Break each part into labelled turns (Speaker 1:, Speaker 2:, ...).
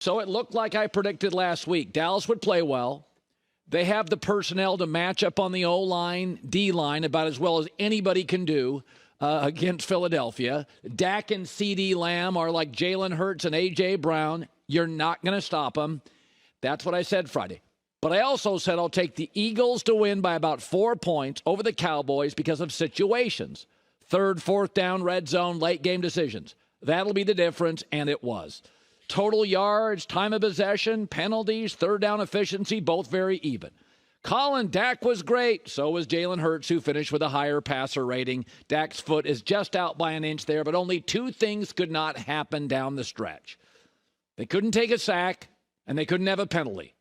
Speaker 1: So it looked like I predicted last week. Dallas would play well. They have the personnel to match up on the O-line, D-line about as well as anybody can do against Philadelphia. Dak and CeeDee Lamb are like Jalen Hurts and A.J. Brown. You're not going to stop them. That's what I said Friday. But I also said I'll take the Eagles to win by about 4 points over the Cowboys because of situations. Third, fourth down, red zone, late game decisions. That'll be the difference, and it was. Total yards, time of possession, penalties, third down efficiency, both very even. Dak was great. So was Jalen Hurts, who finished with a higher passer rating. Dak's foot is just out by an inch there, but only two things could not happen down the stretch. They couldn't take a sack, and they couldn't have a penalty.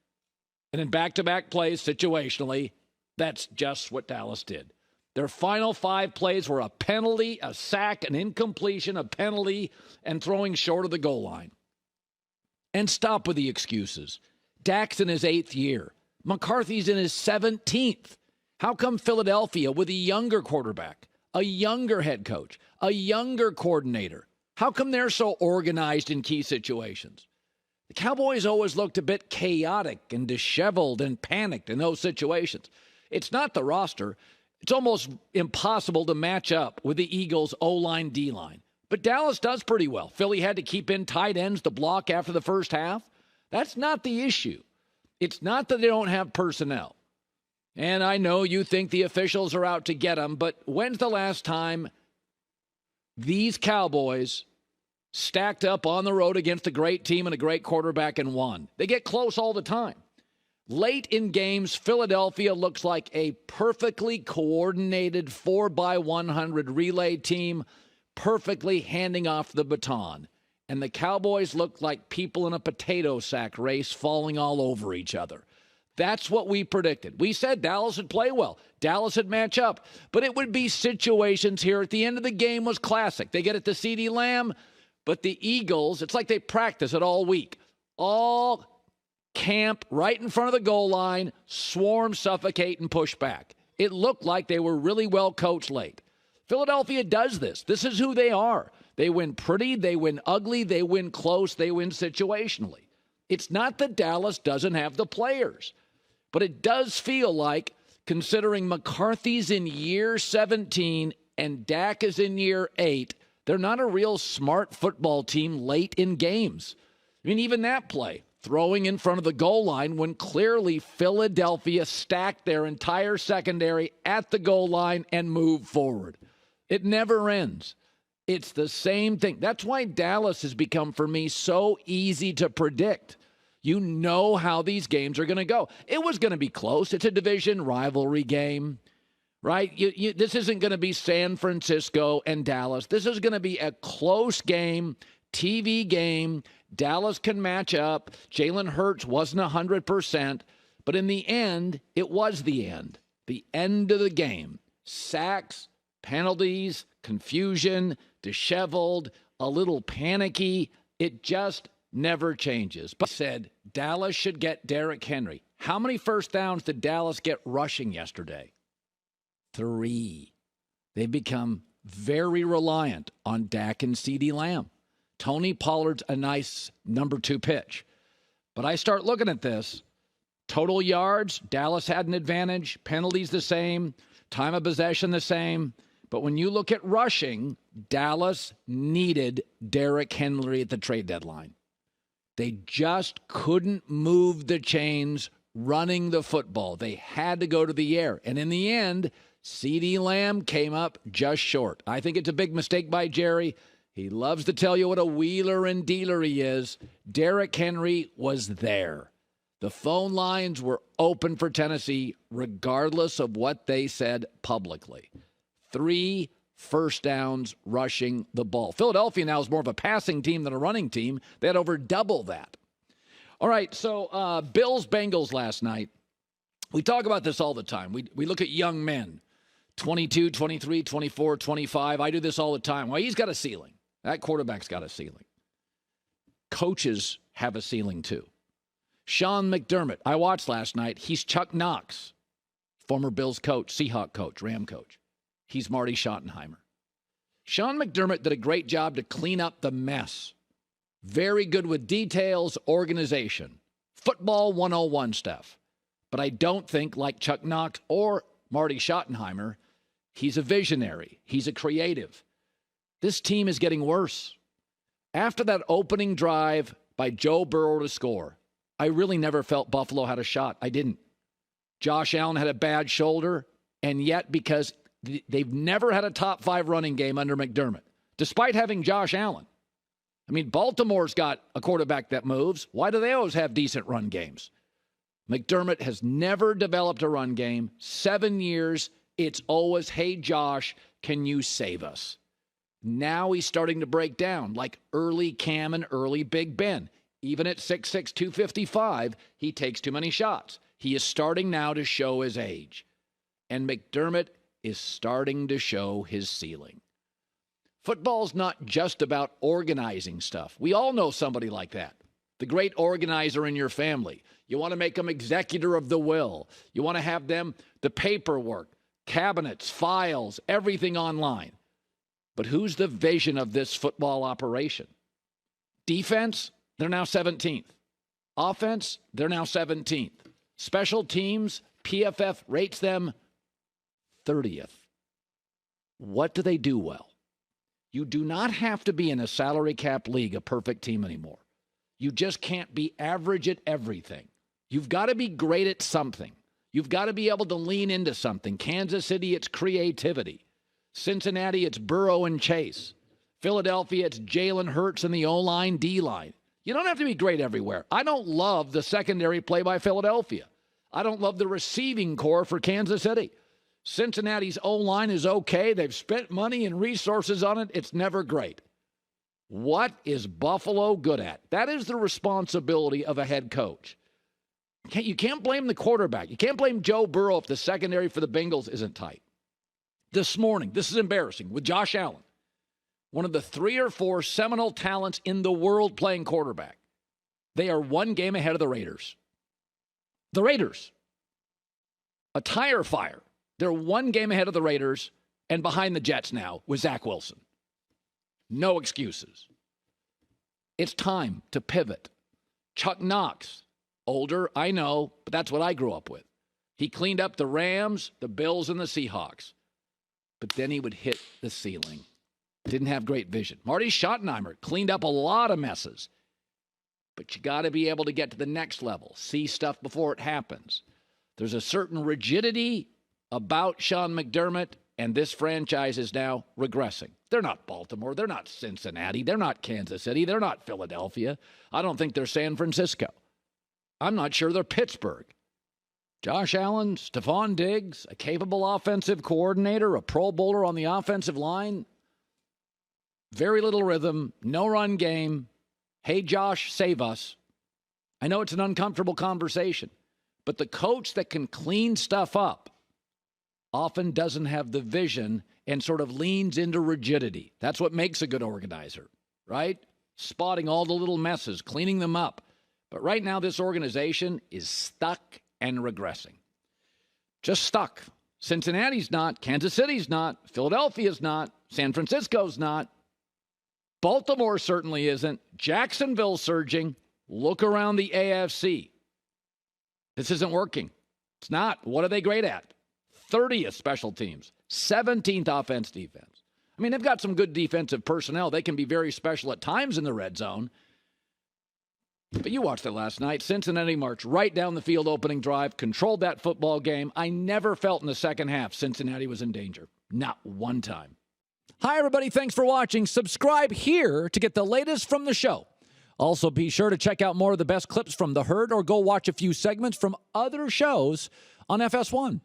Speaker 1: And in back-to-back plays, situationally, that's just what Dallas did. Their final 5 plays were a penalty, a sack, an incompletion, a penalty, and throwing short of the goal line. And stop with the excuses. Dak's in his 8th year. McCarthy's in his 17th. How come Philadelphia, with a younger quarterback, a younger head coach, a younger coordinator, how come they're so organized in key situations? The Cowboys always looked a bit chaotic and disheveled and panicked in those situations. It's not the roster. It's almost impossible to match up with the Eagles' O-line, D-line. But Dallas does pretty well. Philly had to keep in tight ends to block after the first half. That's not the issue. It's not that they don't have personnel. And I know you think the officials are out to get them, but when's the last time these Cowboys stacked up on the road against a great team and a great quarterback and won? They get close all the time. Late in games, Philadelphia looks like a perfectly coordinated 4x100 relay team, perfectly handing off the baton. And the Cowboys look like people in a potato sack race falling all over each other. That's what we predicted. We said Dallas would play well. Dallas would match up. But it would be situations here at the end of the game was classic. They get it to CeeDee Lamb, but the Eagles, it's like they practice it all week. All camp right in front of the goal line, swarm, suffocate, and push back. It looked like they were really well coached late. Philadelphia does this. This is who they are. They win pretty, they win ugly, they win close, they win situationally. It's not that Dallas doesn't have the players, but it does feel like, considering McCarthy's in year 17 and Dak is in year 8, they're not a real smart football team late in games. I mean, even that play, throwing in front of the goal line when clearly Philadelphia stacked their entire secondary at the goal line and moved forward. It never ends. It's the same thing. That's why Dallas has become, for me, so easy to predict. You know how these games are going to go. It was going to be close. It's a division rivalry game, right? This isn't going to be San Francisco and Dallas. This is going to be a close game, TV game. Dallas can match up. Jalen Hurts wasn't 100%, but in the end, it was the end of the game. Sacks, penalties, confusion, disheveled, a little panicky. It just never changes. But I said Dallas should get Derrick Henry. How many first downs did Dallas get rushing yesterday? 3. They've become very reliant on Dak and CeeDee Lamb. Tony Pollard's a nice number 2 pitch. But I start looking at this. Total yards, Dallas had an advantage. Penalties the same. Time of possession the same. But when you look at rushing, Dallas needed Derrick Henry at the trade deadline. They just couldn't move the chains running the football. They had to go to the air. And in the end, CeeDee Lamb came up just short. I think it's a big mistake by Jerry. He loves to tell you what a wheeler and dealer he is. Derrick Henry was there. The phone lines were open for Tennessee, regardless of what they said publicly. 3 first downs rushing the ball. Philadelphia now is more of a passing team than a running team. They had over double that. All right, so Bills Bengals last night. We talk about this all the time. We look at young men, 22, 23, 24, 25. I do this all the time. Well, he's got a ceiling. That quarterback's got a ceiling. Coaches have a ceiling too. Sean McDermott, I watched last night. He's Chuck Knox, former Bills coach, Seahawk coach, Ram coach. He's Marty Schottenheimer. Sean McDermott did a great job to clean up the mess Very good with details, organization, football 101 stuff. But I don't think, like Chuck Knox or Marty Schottenheimer, he's a visionary. He's a creative. This team is getting worse. After that opening drive by Joe Burrow to score, I really never felt Buffalo had a shot. I didn't. Josh Allen had a bad shoulder, and yet because they've never had a top 5 running game under McDermott, despite having Josh Allen. I mean, Baltimore's got a quarterback that moves. Why do they always have decent run games? McDermott has never developed a run game. 7 years, it's always, hey, Josh, can you save us? Now he's starting to break down like early Cam and early Big Ben. Even at 6'6", 255, he takes too many shots. He is starting now to show his age. And McDermott is starting to show his ceiling. Football's not just about organizing stuff. We all know somebody like that. The great organizer in your family. You want to make them executor of the will. You want to have them, the paperwork, cabinets, files, everything online. But who's the vision of this football operation? Defense, they're now 17th. Offense, they're now 17th. Special teams, PFF rates them 30th. What do they do well? You do not have to be in a salary cap league a perfect team anymore. You just can't be average at everything. You've got to be great at something. You've got to be able to lean into something. Kansas City, it's creativity. Cincinnati, it's Burrow and Chase. Philadelphia, it's Jalen Hurts and the O-line, D-line. You don't have to be great everywhere. I don't love the secondary play by Philadelphia. I don't love the receiving core for Kansas City. Cincinnati's O-line is okay. They've spent money and resources on it. It's never great. What is Buffalo good at? That is the responsibility of a head coach. You can't blame the quarterback. You can't blame Joe Burrow if the secondary for the Bengals isn't tight. This morning, this is embarrassing, with Josh Allen, one of the 3 or 4 seminal talents in the world playing quarterback. They are 1 game ahead of the Raiders. The Raiders. A tire fire. They're 1 game ahead of the Raiders and behind the Jets now with Zach Wilson. No excuses. It's time to pivot. Chuck Knox, older, I know, but that's what I grew up with. He cleaned up the Rams, the Bills, and the Seahawks. But then he would hit the ceiling. Didn't have great vision. Marty Schottenheimer cleaned up a lot of messes. But you got to be able to get to the next level. See stuff before it happens. There's a certain rigidity about Sean McDermott, and this franchise is now regressing. They're not Baltimore. They're not Cincinnati. They're not Kansas City. They're not Philadelphia. I don't think they're San Francisco. I'm not sure they're Pittsburgh. Josh Allen, Stephon Diggs, a capable offensive coordinator, a Pro Bowler on the offensive line. Very little rhythm, no run game. Hey, Josh, save us. I know it's an uncomfortable conversation, but the coach that can clean stuff up often doesn't have the vision and sort of leans into rigidity. That's what makes a good organizer, right? Spotting all the little messes, cleaning them up. But right now, this organization is stuck and regressing. Just stuck. Cincinnati's not. Kansas City's not. Philadelphia's not. San Francisco's not. Baltimore certainly isn't. Jacksonville's surging. Look around the AFC. This isn't working. It's not. What are they great at? 30th special teams. 17th offense defense. I mean, they've got some good defensive personnel. They can be very special at times in the red zone. But you watched it last night. Cincinnati marched right down the field opening drive, controlled that football game. I never felt in the second half Cincinnati was in danger. Not one time. Hi, everybody. Thanks for watching. Subscribe here to get the latest from the show. Also, be sure to check out more of the best clips from The Herd or go watch a few segments from other shows on FS1.